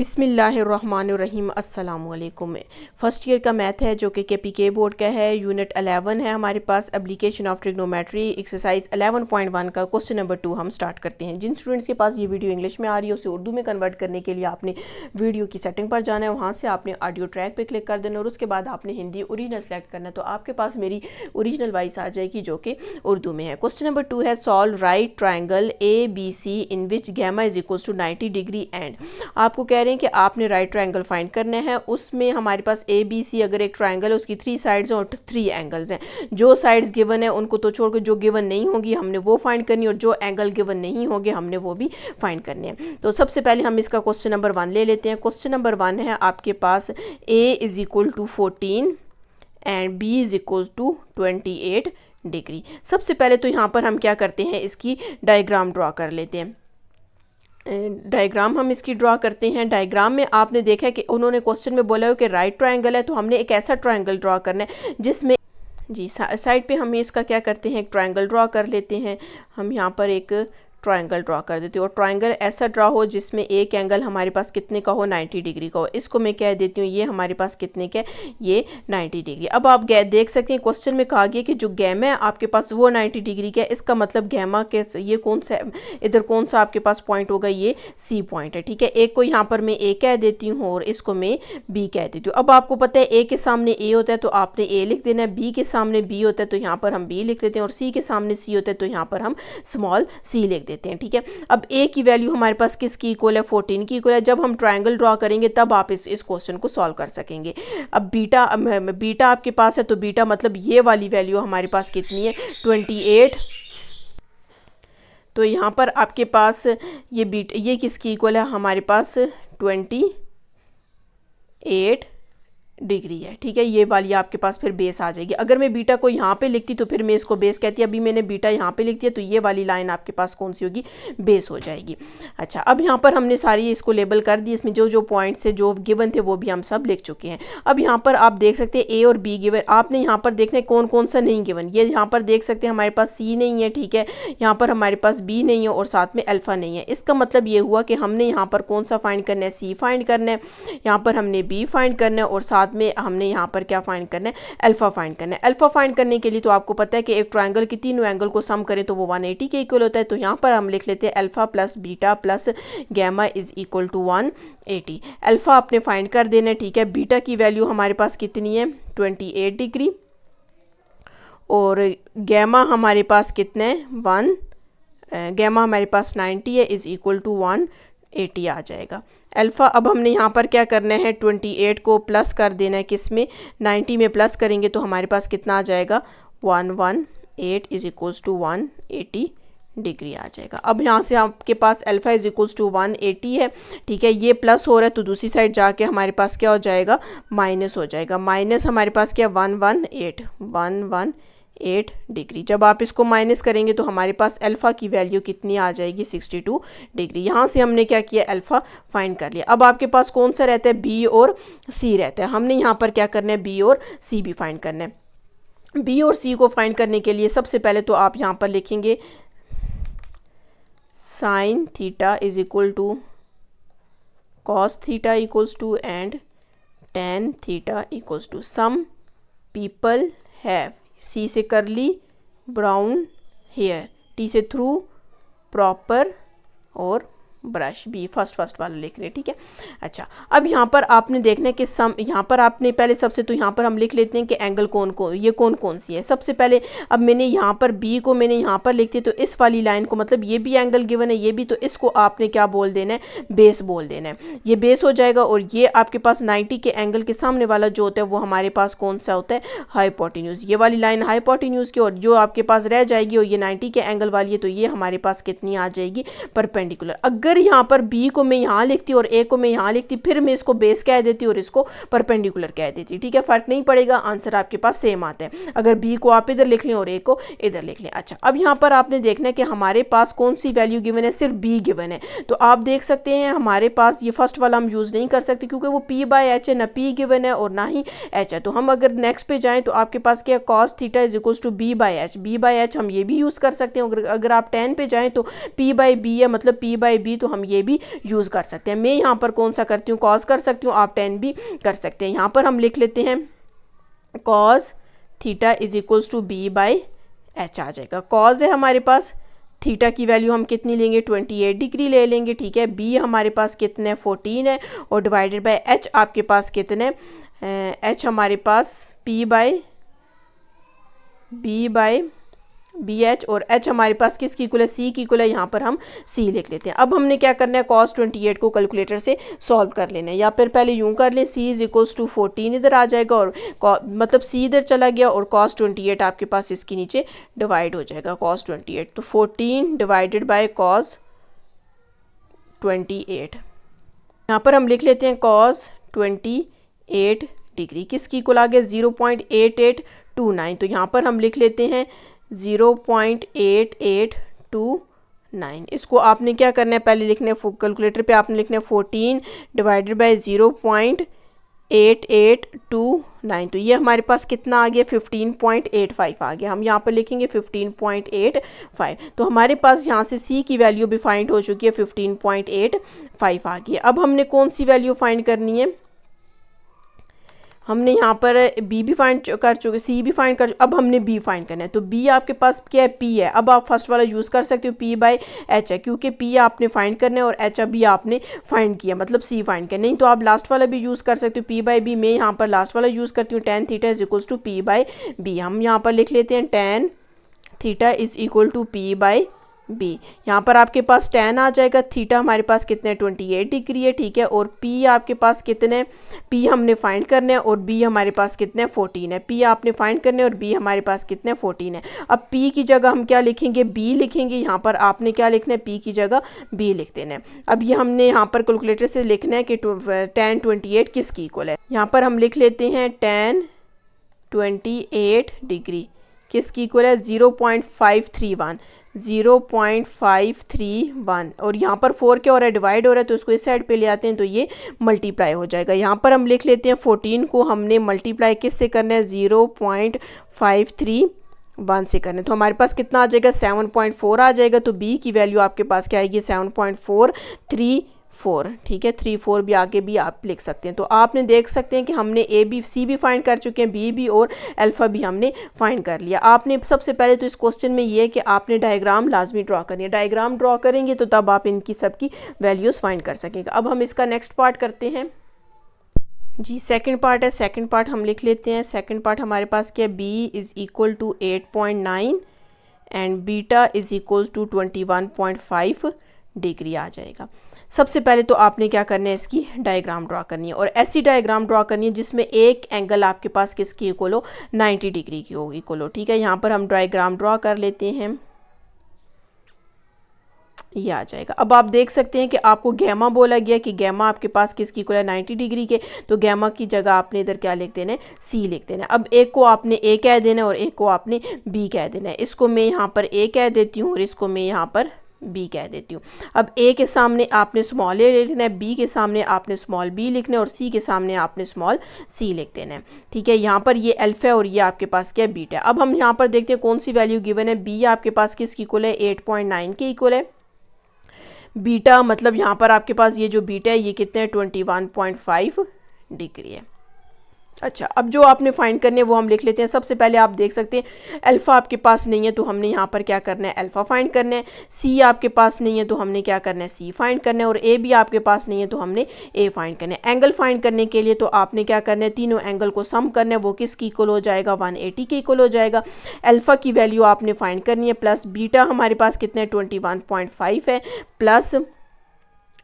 बिस्मिल्लाहिर्रहमानिर्रहीम अस्सलामुअलैकुम। First year का मैथ है जो कि KPK बोर्ड का है। यूनिट 11 है हमारे पास, एप्लीकेशन ऑफ ट्रिग्नोमेट्री, एक्सरसाइज 11.1 का क्वेश्चन नंबर 2 हम स्टार्ट करते हैं। जिन स्टूडेंट्स के पास ये वीडियो इंग्लिश में आ रही है उसे उर्दू में कन्वर्ट करने के लिए आपने वीडियो की सेटिंग पर जाना है, वहाँ से आपने ऑडियो ट्रैक पर क्लिक कर देना और उसके बाद आपने हिंदी ओरिजिनल सेलेक्ट करना है, तो आपके पास मेरी ओरिजिनल वॉइस आ जाएगी जो कि उर्दू में है। क्वेश्चन नंबर 2 है, solve right triangle ABC in which gamma is equals to 90 degree and. आपको कह रहे हैं कि आपने राइट ट्रायंगल फाइंड करना है। उसमें हमारे पास ABC अगर एक ट्रायंगल है उसकी 3 साइड्स और 3 एंगल्स हैं। जो साइड्स गिवन है उनको तो छोड़कर जो गिवन नहीं होगी हमने वो फाइंड करनी और जो एंगल गिवन नहीं होंगे हमने वो भी फाइंड करने हैं। तो सबसे पहले हम इसका क्वेश्चन नंबर 1 ले लेते हैं। क्वेश्चन नंबर 1 है आपके पास A is equal to 14 and B is equal to 28 degree. सबसे पहले तो यहाँ पर हम क्या करते हैं, इसकी डायग्राम ड्रॉ कर लेते हैं। डायग्राम हम इसकी ड्रॉ करते हैं। डायग्राम में आपने देखा है कि उन्होंने क्वेश्चन में बोला है कि राइट ट्रायंगल है, तो हमने एक ऐसा ट्रायंगल ड्रॉ करना है जिसमें जी साइड पे हम इसका क्या करते हैं, एक ट्रायंगल ड्रॉ कर लेते हैं। हम यहाँ पर एक ट्रायंगल ड्रॉ कर देती हूँ और ट्रायंगल ऐसा ड्रॉ हो जिसमें एक एंगल हमारे पास कितने का हो, 90 डिग्री का हो। इसको मैं कह देती हूँ ये हमारे पास कितने का, ये 90 डिग्री। अब आप देख सकते हैं क्वेश्चन में कहा गया कि जो गैमा है आपके पास वो 90 डिग्री का है। इसका मतलब गैमा के ये कौन सा, इधर कौन सा आपके पास पॉइंट होगा, ये C पॉइंट है। ठीक है, एक को यहाँ पर मैं A कह देती हूँ और इसको मैं B कह देती हूँ। अब आपको पता है A के सामने A होता है तो आपने A लिख देना है, B के सामने B होता है तो यहाँ पर हम B लिख देते हैं और C के सामने C होता है तो यहाँ पर हम स्मॉल c लिख देते हैं। ठीक है, अब A की वैल्यू हमारे पास किसकी इक्वल है, 14 की इक्वल है। जब हम ट्रायंगल ड्रॉ करेंगे तब आप इस क्वेश्चन को सॉल्व कर सकेंगे। अब बीटा आपके पास है तो बीटा मतलब ये वाली वैल्यू हमारे पास कितनी है, 28। तो यहाँ पर आपके पास ये किसकी इक्वल है, हमारे पास 28 डिग्री है। ठीक है, ये वाली आपके पास फिर बेस आ जाएगी। अगर मैं बीटा को यहाँ पे लिखती तो फिर मैं इसको बेस कहती, अभी मैंने बीटा यहाँ पे लिख दिया तो ये वाली लाइन आपके पास कौन सी होगी, बेस हो जाएगी। अच्छा, अब यहाँ पर हमने सारी इसको लेबल कर दी, इसमें जो जो पॉइंट्स है जो गिवन थे वो भी हम सब लिख चुके हैं। अब यहाँ पर आप देख सकते हैं A और B गिवन, आपने यहाँ पर देखना है कौन कौन सा नहीं गिवन। ये यहाँ पर देख सकते हैं हमारे पास C नहीं है, ठीक है, यहाँ पर हमारे पास B नहीं है और साथ में अल्फ़ा नहीं है। इसका मतलब ये हुआ कि हमने यहाँ पर कौन सा फाइंड करना है, C फाइंड करना है, यहाँ पर हमने B फाइंड करना है और साथ में हमने यहाँ पर क्या फाइंड करना है, अल्फा फाइंड करना है। अल्फा फाइंड करने के लिए तो आपको पता है कि एक ट्रायंगल की तीनों एंगल को सम करें तो वो 180 के इक्वल होता है। तो यहाँ पर हम लिख लेते हैं alpha plus beta plus gamma is equal to 180। Alpha आपने फाइंड कर देना है, ठीक है। बीटा की वैल्यू हमारे पास कितनी है, 28 डिग्री और गैमा हमारे पास कितने हैं, गैमा हमारे पास 90 है, इज इक्वल टू 180 आ जाएगा। अल्फ़ा अब हमने यहाँ पर क्या करना है, 28 को प्लस कर देना है, किस में, 90 में प्लस करेंगे तो हमारे पास कितना आ जाएगा, 118 इज इक्वल्स टू 180 डिग्री आ जाएगा। अब यहाँ से आपके पास अल्फ़ा इज इक्वल्स टू 180 है, ठीक है। ये प्लस हो रहा है तो दूसरी साइड जाके हमारे पास क्या हो जाएगा, माइनस हो जाएगा। माइनस हमारे पास क्या, 118 डिग्री। जब आप इसको माइनस करेंगे तो हमारे पास अल्फ़ा की वैल्यू कितनी आ जाएगी, 62 डिग्री। यहाँ से हमने क्या किया, अल्फ़ा फाइंड कर लिया। अब आपके पास कौन सा रहता है, B और C रहता है। हमने यहाँ पर क्या करना है, B और C भी फाइंड करना है। B और C को फाइंड करने के लिए सबसे पहले तो आप यहाँ पर लिखेंगे sine theta is equal to cos theta equals to and tan theta equals to some people have, C से करली ब्राउन हेयर, T से थ्रू प्रॉपर और ब्रश, B फर्स्ट वाला लिख रहे हैं, ठीक है। अच्छा, अब यहाँ पर आपने देखना है कि सम, यहाँ पर आपने पहले सबसे तो यहाँ पर हम लिख लेते हैं कि एंगल ये कौन सी है। सबसे पहले अब मैंने यहाँ पर B को मैंने यहाँ पर लिख दिया तो इस वाली लाइन को, मतलब ये भी एंगल गिवन है ये भी, तो इसको आपने क्या बोल देना है, बेस बोल देना है। ये बेस हो जाएगा और ये आपके पास 90 के एंगल के सामने वाला जो होता है वो हमारे पास कौन सा होता है, हाइपोटेन्यूज। ये वाली लाइन हाइपोटेन्यूज की, और जो आपके पास रह जाएगी और ये 90 के एंगल वाली है तो ये हमारे पास कितनी आ जाएगी, परपेंडिकुलर। अगर यहाँ पर B को मैं यहाँ लिखती और A को मैं यहाँ लिखती, फिर मैं इसको बेस कह देती और इसको परपेंडिकुलर कह देती, ठीक है, फर्क नहीं पड़ेगा, आंसर आपके पास सेम आता है। अगर B को आप इधर लिख लें और A को इधर लिख लें। अच्छा, अब यहाँ पर आपने देखना है कि हमारे पास कौन सी वैल्यू गिवन है, सिर्फ B गिवन है। तो आप देख सकते हैं हमारे पास ये फर्स्ट वाला हम यूज़ नहीं कर सकते क्योंकि वो P/H है, ना P गिवन है और ना ही H है। तो हम अगर नेक्स्ट पे जाएँ तो आपके पास क्या, cos theta is equals to B/H। B/H हम ये भी यूज़ कर सकते हैं। अगर आप 10 पे जाएँ तो P/B है, मतलब P/B तो हम ये भी यूज़ कर सकते हैं। मैं यहाँ पर कौन सा करती हूँ, कॉज कर सकती हूँ, आप टेन भी कर सकते हैं। यहाँ पर हम लिख लेते हैं cos theta is equals to b by h आ जाएगा। कॉज है हमारे पास, थीटा की वैल्यू हम कितनी लेंगे 28 डिग्री ले लेंगे, ठीक है। बी हमारे पास कितने 14 है और डिवाइडेड बाय एच आपके पास कितने, एच हमारे पास पी बाई बी एच और एच हमारे पास किसकी इक्वल है, सी की इक्वल है। यहाँ पर हम सी लिख लेते हैं। अब हमने क्या करना है, cos 28 को कैलकुलेटर से सॉल्व कर लेना है, या फिर पहले यूँ कर लें, c इज इक्वल्स टू 14 इधर आ जाएगा और मतलब c इधर चला गया और cos 28 आपके पास इसके नीचे डिवाइड हो जाएगा cos 28, तो 14 डिवाइडेड बाय cos 28। यहाँ पर हम लिख लेते हैं cos 28 डिग्री किसकी इक्वल आ गया 0.8829, तो यहाँ पर हम लिख लेते हैं 0.8829। इसको आपने क्या करना है, पहले लिखना है कैलकुलेटर पे आपने लिखना है 14 डिवाइडेड बाय 0.8829, तो ये हमारे पास कितना आ गया 15.85 आ गया। हम यहाँ पर लिखेंगे 15.85, तो हमारे पास यहाँ से c की वैल्यू भी फाइंड हो चुकी है 15.85 आ गई। अब हमने कौन सी वैल्यू फाइंड करनी है, हमने यहाँ पर b भी फाइंड कर चुके, c भी फाइंड कर, अब हमने b फाइंड करना है। तो b आपके पास क्या है, p है। अब आप फर्स्ट वाला यूज़ कर सकते हो, p बाई h है, क्योंकि p आपने फाइंड करना है और h अभी आपने फाइंड किया, मतलब c फाइंड करना। नहीं तो आप लास्ट वाला भी यूज़ कर सकते हो, p बाई b। मैं यहाँ पर लास्ट वाला यूज़ करती हूँ, tan theta is equals to p by b। हम यहाँ पर लिख लेते हैं tan theta is equal to p by b। यहाँ पर आपके पास tan आ जाएगा, थीटा हमारे पास कितने 28 डिग्री है, ठीक है। और p आपके पास कितने, p हमने फाइंड करने हैं और b हमारे पास कितने 14 है। p आपने फाइंड करने और b हमारे पास कितने 14 है। अब p की जगह हम क्या लिखेंगे, b लिखेंगे। यहाँ पर आपने क्या लिखना है, p की जगह b लिख देना है। अब ये हमने यहाँ पर कैलकुलेटर से लिखना है कि tan 28 किसकी इक्वल है। यहाँ पर हम लिख लेते हैं tan 28 डिग्री किसकी इक्वल है 0.531 और यहाँ पर 4 क्या हो रहा है, डिवाइड हो रहा है, तो उसको इस साइड पे ले आते हैं तो ये मल्टीप्लाई हो जाएगा। यहाँ पर हम लिख लेते हैं 14 को हमने मल्टीप्लाई किससे करना है 0.531 से करना है, तो हमारे पास कितना आ जाएगा 7.4 आ जाएगा। तो b की वैल्यू आपके पास क्या आएगी 7.434, ठीक है। 34 भी आगे भी आप लिख सकते हैं। तो आपने देख सकते हैं कि हमने a b c भी फाइंड कर चुके हैं, b भी और अल्फ़ा भी हमने फाइंड कर लिया। आपने सबसे पहले तो इस क्वेश्चन में ये है कि आपने डायग्राम लाजमी ड्रॉ करनी है, डायग्राम ड्रॉ करेंगे तो तब आप इनकी सबकी वैल्यूज़ फाइंड कर सकेंगे। अब हम इसका नेक्स्ट पार्ट करते हैं जी, सेकंड पार्ट है। सेकंड पार्ट हम लिख लेते हैं। सेकंड पार्ट हमारे पास क्या है, b is equal to 8.9 and beta is equal to 21.5 degree आ जाएगा। सबसे पहले तो आपने क्या करना है, इसकी डायग्राम ड्रॉ करनी है और ऐसी डायग्राम ड्रॉ करनी है जिसमें एक एंगल आपके पास किसकी इक्वल हो 90 डिग्री की हो इक्वल हो, ठीक है। यहाँ पर हम डायग्राम ड्रॉ कर लेते हैं, ये आ जाएगा। अब आप देख सकते हैं कि आपको गैमा बोला गया कि गैमा आपके पास किसकी इक्वल है 90 डिग्री के, तो गैमा की जगह आपने इधर क्या लिख देना है, सी लिख देना है। अब एक को आपने ए कह देना है और एक को आपने बी कह देना है। इसको मैं यहाँ पर ए कह देती हूँ और इसको मैं यहाँ पर बी कह देती हूँ। अब ए के सामने आपने स्मॉल ए लिखना है, बी के सामने आपने स्मॉल बी लिखना है और सी के सामने आपने स्मॉल सी लिख देना है, ठीक है। यहाँ पर ये अल्फा है और ये आपके पास क्या है, बीटा है। अब हम यहाँ पर देखते हैं कौन सी वैल्यू गिवन है। बी आपके पास किसकी इक्वल है 8.9 के इक्वल है। बीटा मतलब यहाँ पर आपके पास ये जो बीटा है ये कितने 21.5 डिग्री है। अच्छा, अब जो आपने फाइंड करने हैं वो हम लिख लेते हैं। सबसे पहले आप देख सकते हैं अल्फ़ा आपके पास नहीं है तो हमने यहाँ पर क्या करना है, अल्फ़ा फाइंड करना है। सी आपके पास नहीं है तो हमने क्या करना है, सी फाइंड करना है। और ए भी आपके पास नहीं है तो हमने ए फाइंड करना है। एंगल फाइंड करने के लिए तो आपने क्या करना है, तीनों एंगल को सम करना है, वो किसकी इक्वल हो जाएगा 180 के इक्वल हो जाएगा। अल्फ़ा की वैल्यू आपने फाइंड करनी है, प्लस बीटा हमारे पास कितने 21.5 है, प्लस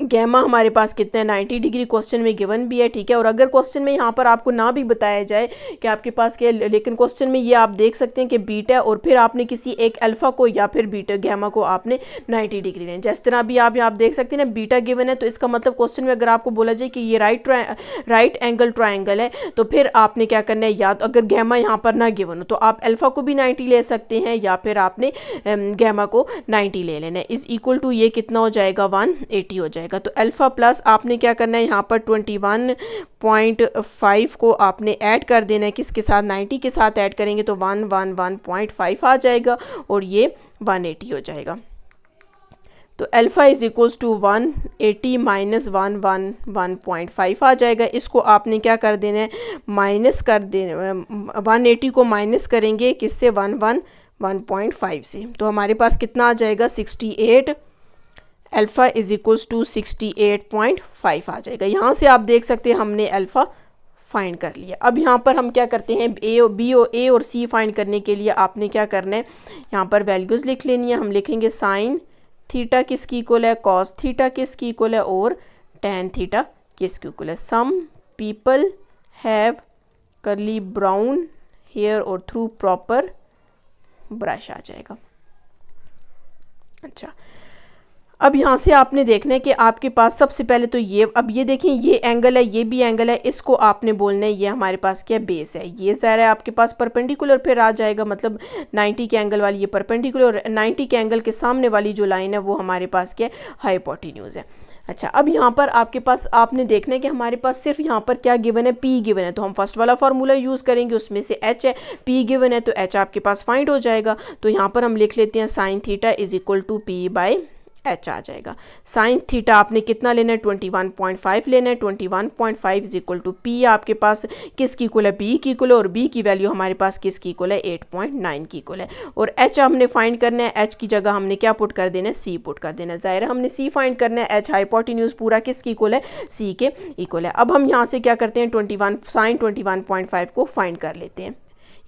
गैमा हमारे पास कितने 90 डिग्री क्वेश्चन में गिवन भी है, ठीक है। और अगर क्वेश्चन में यहाँ पर आपको ना भी बताया जाए कि आपके पास क्या, लेकिन क्वेश्चन में ये आप देख सकते हैं कि बीटा और फिर आपने किसी एक अल्फ़ा को या फिर बीटा गैमा को आपने 90 डिग्री लें। जिस तरह भी आप देख सकते हैं ना, बीटा गिवन है तो इसका मतलब क्वेश्चन में अगर आपको बोला जाए कि ये राइट एंगल ट्राइंगल है तो फिर आपने क्या करना है, या तो अगर गैमा यहाँ पर ना गिवन हो तो आप अल्फ़ा को भी 90 ले सकते हैं या फिर आपने गैमा को 90 ले लेना है। इज़ इक्वल टू ये कितना हो जाएगा 180 हो जाएगा। तो अल्फ़ा प्लस आपने क्या करना है, यहाँ पर 21.5 को आपने ऐड कर देना है, किसके साथ 90 के साथ ऐड करेंगे तो 111.5 आ जाएगा और ये 180 हो जाएगा। तो alpha is equals to 180 minus 111.5 आ जाएगा। इसको आपने क्या कर देना है, माइनस कर देना, 180 को माइनस करेंगे किससे, 111.5 से, तो हमारे पास कितना आ जाएगा, 68। अल्फ़ा इज़ इक्वल्स टू 68.5 आ जाएगा। यहाँ से आप देख सकते हैं हमने अल्फ़ा फाइंड कर लिया। अब यहाँ पर हम क्या करते हैं, ए और सी फाइंड करने के लिए आपने क्या करना है, यहाँ पर वैल्यूज़ लिख लेनी है। हम लिखेंगे साइन थीटा किसकी इक्वल है, कॉस थीटा किसकी इक्वल है, और टेन थीटा किसकी इक्वल है। Some people have curly brown hair और थ्रू प्रॉपर ब्रश आ जाएगा। अच्छा, अब यहाँ से आपने देखना है कि आपके पास सबसे पहले तो ये, अब ये देखें ये एंगल है, ये भी एंगल है, इसको आपने बोलना है ये हमारे पास क्या बेस है, ये ज़ाहिर है आपके पास परपेंडिकुलर फिर आ जाएगा, मतलब 90 के एंगल वाली ये परपेंडिकुलर, और 90 के एंगल के सामने वाली जो लाइन है वो हमारे पास क्या है, हाइपोटेन्यूज है। अच्छा, अब यहाँ पर आपके पास आपने देखना है कि हमारे पास सिर्फ यहाँ पर क्या गिवन है, पी गिवन है, तो हम फर्स्ट वाला फार्मूला यूज़ करेंगे, उसमें से एच है, पी गिवन है तो एच आपके पास फाइंड हो जाएगा। तो यहाँ पर हम लिख लेते हैं sine theta is equal to P by h आ जाएगा। साइन थीटा आपने कितना लेना है, 21.5 लेना है। 21.5 इज इक्वल टू पी आपके पास किसकी इक्वल है, बी की इक्वल है, और बी की वैल्यू हमारे पास किसकी इक्वल है, 8.9 की इक्वल है। और एच हमने फाइंड करना है, एच की जगह हमने क्या पुट कर देना है, सी पुट कर देना है। ज़ाहिर है हमने सी फाइंड करना है, एच हाइपोटेन्यूज पूरा किसकी इक्वल है, सी के इक्वल है। अब हम यहाँ से क्या करते हैं, साइन 21.5 को फाइंड कर लेते हैं।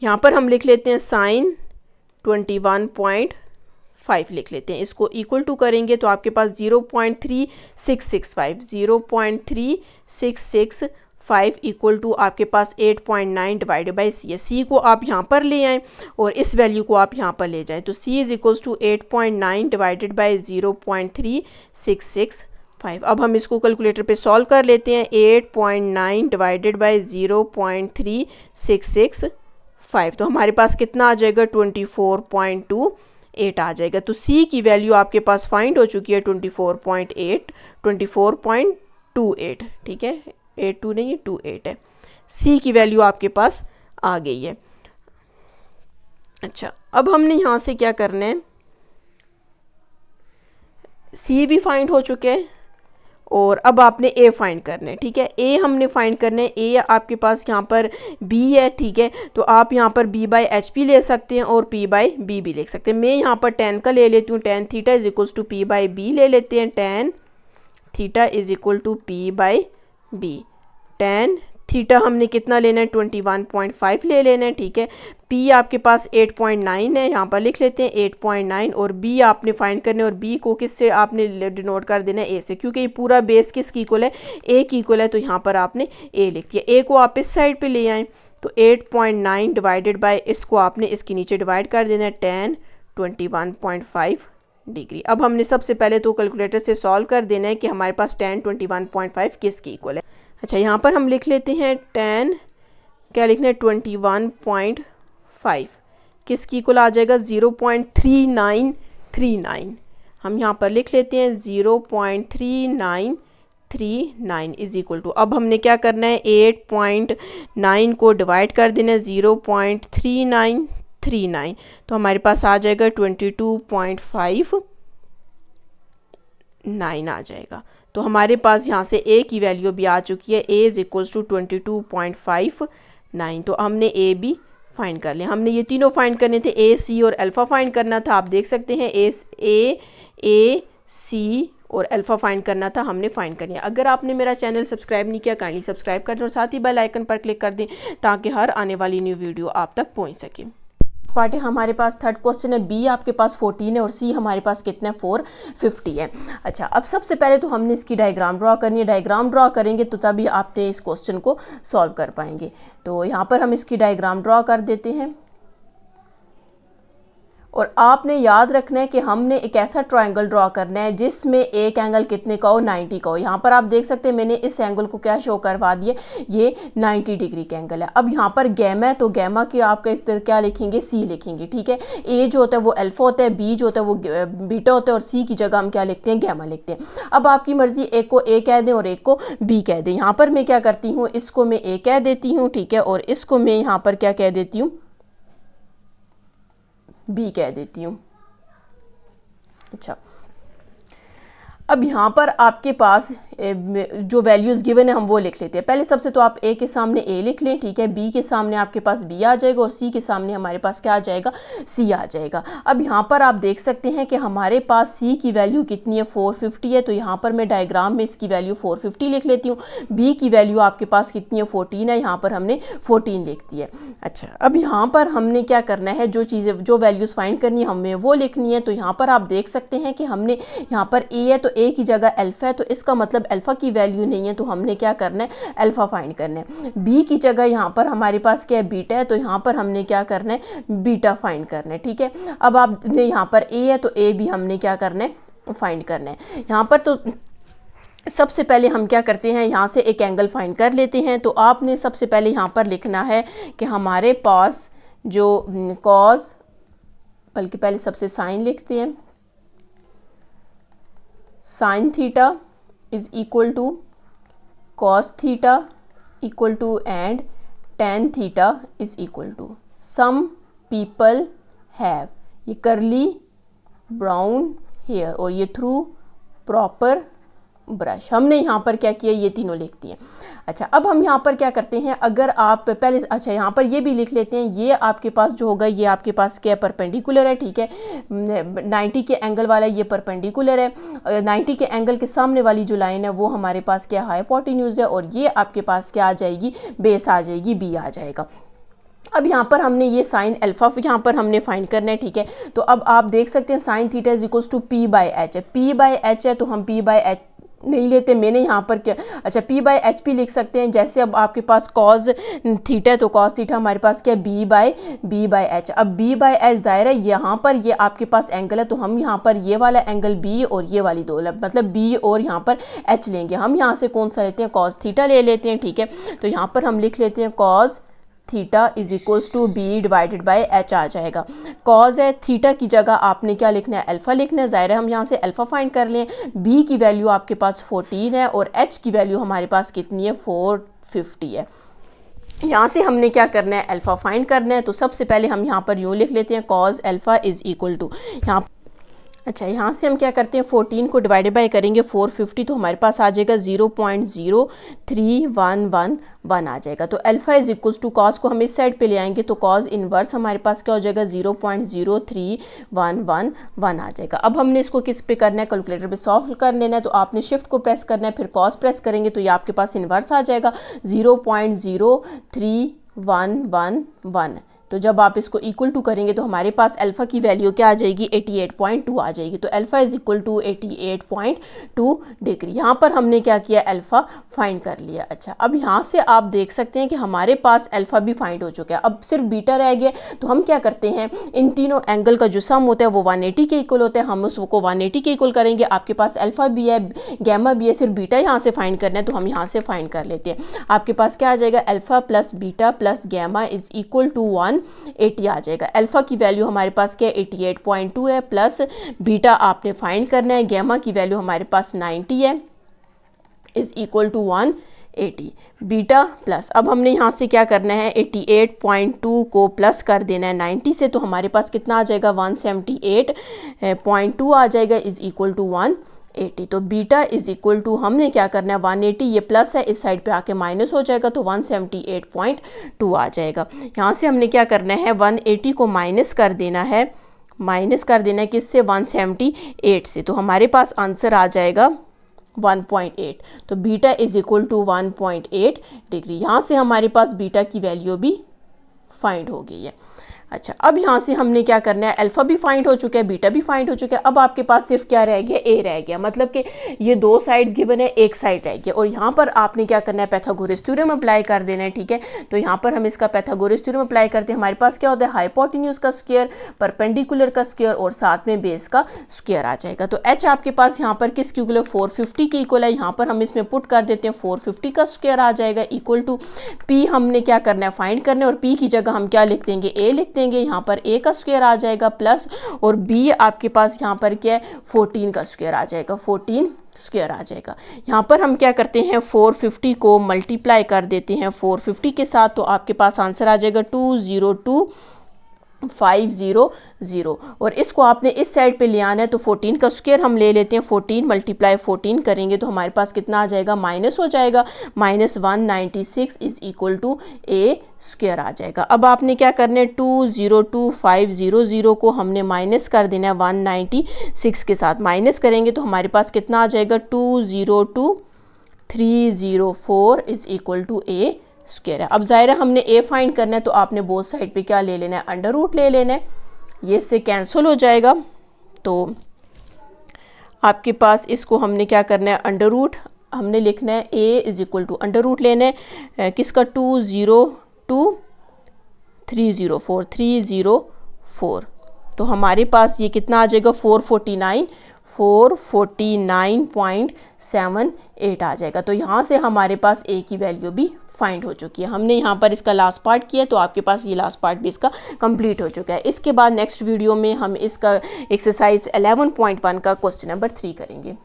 यहाँ पर हम लिख लेते हैं साइन 21.5 लिख लेते हैं, इसको इक्वल टू करेंगे तो आपके पास 0.3665 इक्वल टू आपके पास 8.9 डिवाइडेड बाई सी है। सी को आप यहाँ पर ले आएँ और इस वैल्यू को आप यहाँ पर ले जाएँ, तो c is equals to 8.9 divided by 0.3665। अब हम इसको कैलकुलेटर पे सॉल्व कर लेते हैं। 8.9 डिवाइडेड बाई 0.3665, तो हमारे पास कितना आ जाएगा, 24.28 आ जाएगा। तो सी की वैल्यू आपके पास फाइंड हो चुकी है 24.28, ठीक है, 82 नहीं है 28 है, सी की वैल्यू आपके पास आ गई है। अच्छा, अब हमने यहाँ से क्या करना है, सी भी फाइंड हो चुके हैं और अब आपने ए फाइंड करना है, ठीक है, ए हमने फाइंड करना है। ए आपके पास यहाँ पर बी है, ठीक है, तो आप यहाँ पर बी बाई एच भी ले सकते हैं और पी बाई बी भी ले सकते हैं। मैं यहाँ पर टेन का ले लेती हूँ, tan theta is equals to P by B ले लेते हैं। Tan theta is equal to P by B. Tan theta हमने कितना लेना है, 21.5 ले लेना है, ठीक है। पी आपके पास 8.9 है, यहाँ पर लिख लेते हैं 8.9, और बी आपने फाइंड करना है, और बी को किससे आपने डिनोट कर देना है, ए से, क्योंकि ये पूरा बेस किसकी इक्वल है, ए की इक्वल है, तो यहाँ पर आपने ए लिख दिया। ए को आप इस साइड पे ले आएँ तो 8.9 डिवाइडेड बाय इसको आपने इसके नीचे डिवाइड कर देना है, 10 21.5 डिग्री। अब हमने सबसे पहले तो कैलकुलेटर से सॉल्व कर देना है कि हमारे पास 10 21.5 किसकी इक्वल है। अच्छा, यहाँ पर हम लिख लेते हैं 10 क्या लिखना है, 21.5 किसकी इक्वल आ जाएगा, 0.3939। हम यहाँ पर लिख लेते हैं 0.3939 इज इक्वल टू, अब हमने क्या करना है, 8.9 को डिवाइड कर देना है 0.3939, तो हमारे पास आ जाएगा 22.59 आ जाएगा। तो हमारे पास यहाँ से ए की वैल्यू भी आ चुकी है, ए इज इक्वल्स टू 22.59। तो हमने ए भी फाइंड कर लिया। हमने ये तीनों फाइंड करने थे, ए सी और अल्फ़ा फाइंड करना था। आप देख सकते हैं ए सी और अल्फ़ा फाइंड करना था, हमने फाइंड कर लिया। अगर आपने मेरा चैनल सब्सक्राइब नहीं किया, काइंडली सब्सक्राइब कर दें और साथ ही बेल आइकन पर क्लिक कर दें ताकि हर आने वाली न्यू वीडियो आप तक पहुँच सके। पार्ट है हमारे पास थर्ड क्वेश्चन है, बी आपके पास 14 है और सी हमारे पास कितना है, 450 है। अच्छा, अब सबसे पहले तो हमने इसकी डायग्राम ड्रॉ करनी है। डायग्राम ड्रॉ करेंगे तो तभी आपने इस क्वेश्चन को सॉल्व कर पाएंगे। तो यहाँ पर हम इसकी डायग्राम ड्रॉ कर देते हैं और आपने याद रखना है कि हमने एक ऐसा ट्रायंगल ड्रॉ करना है जिसमें एक एंगल कितने का हो, 90 का हो। यहाँ पर आप देख सकते हैं मैंने इस एंगल को क्या शो करवा दिया, ये 90 डिग्री का एंगल है। अब यहाँ पर गैमा है तो गैमा की आपका इस तरह क्या लिखेंगे, सी लिखेंगे, ठीक है। ए जो होता है वो अल्फा होता है, बी जो होता है वो बीटा होता है और सी की जगह हम क्या लिखते हैं, गैमा लिखते हैं। अब आपकी मर्जी, एक को ए कह दें और एक को बी कह दें। यहाँ पर मैं क्या करती हूँ, इसको मैं ए कह देती हूँ, ठीक है, और इसको मैं यहाँ पर क्या कह देती हूँ, बी कह देती हूँ। अच्छा, अब यहाँ पर आपके पास जो वैल्यूज़ गिवन है हम वो लिख लेते हैं। पहले सबसे तो आप ए के सामने ए लिख लें, ठीक है, बी के सामने आपके पास बी आ जाएगा और सी के सामने हमारे पास क्या आ जाएगा, सी आ जाएगा। अब यहाँ पर आप देख सकते हैं कि हमारे पास सी की वैल्यू कितनी है, 450 है, तो यहाँ पर मैं डायग्राम में इसकी वैल्यू 450 लिख लेती हूँ। बी की वैल्यू आपके पास कितनी है, 14 है, यहाँ पर हमने 14 लिख दी है। अच्छा, अब यहाँ पर हमने क्या करना है, जो चीज़ें जो वैल्यूज़ फाइंड करनी है हमें वो लिखनी है। तो यहाँ पर आप देख सकते हैं कि हमने यहाँ पर ए है तो ए की जगह अल्फ़ा है, तो इसका मतलब अल्फ़ा की वैल्यू नहीं है, तो हमने क्या करना है, अल्फ़ा फाइंड करना है। बी की जगह यहाँ पर हमारे पास क्या है, बीटा है, तो यहाँ पर हमने क्या करना है, बीटा फाइंड करना है, ठीक है। अब आपने यहाँ पर ए है तो ए भी हमने क्या करना है, फाइंड करना है। यहाँ पर तो सबसे पहले हम क्या करते हैं, यहाँ से एक एंगल फाइंड कर लेते हैं। तो आपने सबसे पहले यहाँ पर लिखना है कि हमारे पास जो कॉस, बल्कि पहले सबसे साइन लिखते हैं, sine theta is equal to cos theta equal to and tan theta is equal to some people have, ये करली ब्राउन हेयर और ये थ्रू प्रॉपर ब्रश। हमने यहाँ पर क्या किया, ये तीनों लिख दिए। अच्छा, अब हम यहाँ पर क्या करते हैं, अगर आप पहले, अच्छा यहाँ पर ये भी लिख लेते हैं, ये आपके पास जो होगा ये आपके पास क्या परपेंडिकुलर है, ठीक है, 90 के एंगल वाला ये परपेंडिकुलर है। 90 के एंगल के सामने वाली जो लाइन है वो हमारे पास क्या हाइपोटेन्यूज है, और ये आपके पास क्या आ जाएगी, बेस आ जाएगी, बी आ जाएगा। अब यहाँ पर हमने ये साइन अल्फ़ा यहाँ पर हमने फाइंड करना है, ठीक है। तो अब आप देख सकते हैं sine theta is equals to P by H है, पी बाई एच है तो हम पी बाई एच नहीं लेते, मैंने यहाँ पर क्या, अच्छा पी बाई एच पी लिख सकते हैं। जैसे अब आपके पास कॉज थीटा है तो कॉस थीटा हमारे पास क्या है, बी बाई एच। अब बी बाई एच ज़ाहिर है यहाँ पर ये आपके पास एंगल है, तो हम यहाँ पर ये वाला एंगल बी और ये वाली दो, मतलब बी और यहाँ पर एच लेंगे। हम यहाँ से कौन सा लेते हैं, कॉस थीटा ले लेते हैं, ठीक है। तो यहाँ पर हम लिख लेते हैं cos theta is equals to b divided by h आ जाएगा। कॉज है, थीटा की जगह आपने क्या लिखना है, अल्फ़ा लिखना है। ज़ाहिर है हम यहाँ से अल्फ़ा फाइंड कर लें। बी की वैल्यू आपके पास 14 है और एच की वैल्यू हमारे पास कितनी है, 450 है। यहाँ से हमने क्या करना है, अल्फ़ा फाइंड करना है। तो सबसे पहले हम यहाँ पर यूँ लिख लेते हैं, cos alpha is equal to यहाँ, अच्छा यहाँ से हम क्या करते हैं, 14 को डिवाइडेड बाय करेंगे 450, तो हमारे पास आ जाएगा 0.03111 आ जाएगा। तो alpha is equals to cos को हम इस साइड पे ले आएंगे तो कॉस इनवर्स हमारे पास क्या हो जाएगा, 0.03111 आ जाएगा। अब हमने इसको किस पे करना है, कैलकुलेटर पे सॉल्व कर लेना है। तो आपने शिफ्ट को प्रेस करना है, फिर कॉस प्रेस करेंगे तो ये आपके पास इनवर्स आ जाएगा 0.03111। तो जब आप इसको इक्वल टू करेंगे तो हमारे पास अल्फ़ा की वैल्यू क्या आ जाएगी, 88.2 आ जाएगी। तो alpha is equal to 88.2 degree. यहाँ पर हमने क्या किया, अल्फ़ा फाइंड कर लिया। अच्छा, अब यहाँ से आप देख सकते हैं कि हमारे पास अल्फ़ा भी फाइंड हो चुका है, अब सिर्फ बीटा रह गया। तो हम क्या करते हैं, इन तीनों एंगल का जो सम होता है वो 180 के इक्वल होता है, हम उसको 180 के इक्वल करेंगे। आपके पास अल्फ़ा भी है, गैमा भी है, सिर्फ बीटा यहाँ से फाइंड करना है, तो हम यहाँ से फाइंड कर लेते हैं। आपके पास क्या आ जाएगा, alpha plus beta plus gamma is equal to 180 आ जाएगा। अल्फ़ा की वैल्यू हमारे पास क्या है, 88.2 है, प्लस बीटा आपने फाइंड करना है, गैमा की वैल्यू हमारे पास 90 है, is equal to 180 beta plus. अब हमने यहाँ से क्या करना है, 88.2 को प्लस कर देना है 90 से, तो हमारे पास कितना आ जाएगा, 178.2 आ जाएगा, इज इक्वल टू 180। तो बीटा इज इक्वल टू हमने क्या करना है, 180, ये प्लस है, इस साइड पे आके माइनस हो जाएगा, तो 178.2 आ जाएगा। यहाँ से हमने क्या करना है, 180 को माइनस कर देना है, किससे, 178 से। तो हमारे पास आंसर आ जाएगा 1.8। तो beta is equal to 1.8 degree. यहाँ से हमारे पास बीटा की वैल्यू भी फाइंड हो गई है। अच्छा, अब यहाँ से हमने क्या करना है, अल्फ़ा भी फाइंड हो चुका है, बीटा भी फाइंड हो चुका है। अब आपके पास सिर्फ क्या रह गया, ए रह गया, मतलब कि ये दो साइड्स गिवन है, एक साइड रह गया। और यहाँ पर आपने क्या करना है, पैथागोरस थ्योरम अप्लाई कर देना है, ठीक है। तो यहाँ पर हम इसका पैथागोरस थ्योरम अप्लाई करते हैं। हमारे पास क्या होता है, हाइपोटेन्यूज का स्क्वायर, परपेंडिकुलर का स्क्वायर और साथ में बेस का स्क्वायर आ जाएगा। तो एच आपके पास यहाँ पर किस इक्वल है, 450 के इक्वल है। यहाँ पर हम इसमें पुट कर देते हैं, 450 का स्क्वायर आ जाएगा, इक्वल टू पी हमने क्या करना है, फाइंड करना है, और पी की जगह हम क्या लिख देंगे, ए लिख देंगे। यहाँ पर ए का स्क्वायर आ जाएगा प्लस, और बी आपके पास यहाँ पर क्या है, 14 का स्क्वायर आ जाएगा, 14 स्क्वायर आ जाएगा। यहाँ पर हम क्या करते हैं, 450 को मल्टीप्लाई कर देते हैं 450 के साथ, तो आपके पास आंसर आ जाएगा 202 500 और इसको आपने इस साइड पे ले आना है, तो 14 का स्क्वायर हम ले लेते हैं। 14 मल्टीप्लाई 14 करेंगे तो हमारे पास कितना आ जाएगा, माइनस हो जाएगा, -196 is equal to A square आ जाएगा। अब आपने क्या करना है, 202500 को हमने माइनस कर देना है 196 के साथ। माइनस करेंगे तो हमारे पास कितना आ जाएगा, 202304 is equal to A square है। अब ज़ाहिर है हमने ए फाइंड करना है, तो आपने बोथ साइड पे क्या ले लेना है, अंडर रूट ले लेना है। ये इससे कैंसिल हो जाएगा, तो आपके पास इसको हमने क्या करना है, अंडर रूट हमने लिखना है a is equal to under root लेना है किसका, 304 तो हमारे पास ये कितना आ जाएगा, 449.78 आ जाएगा। तो यहाँ से हमारे पास ए की वैल्यू भी फाइंड हो चुकी है। हमने यहाँ पर इसका लास्ट पार्ट किया, तो आपके पास ये लास्ट पार्ट भी इसका कंप्लीट हो चुका है। इसके बाद नेक्स्ट वीडियो में हम इसका एक्सरसाइज 11.1 का क्वेश्चन नंबर 3 करेंगे।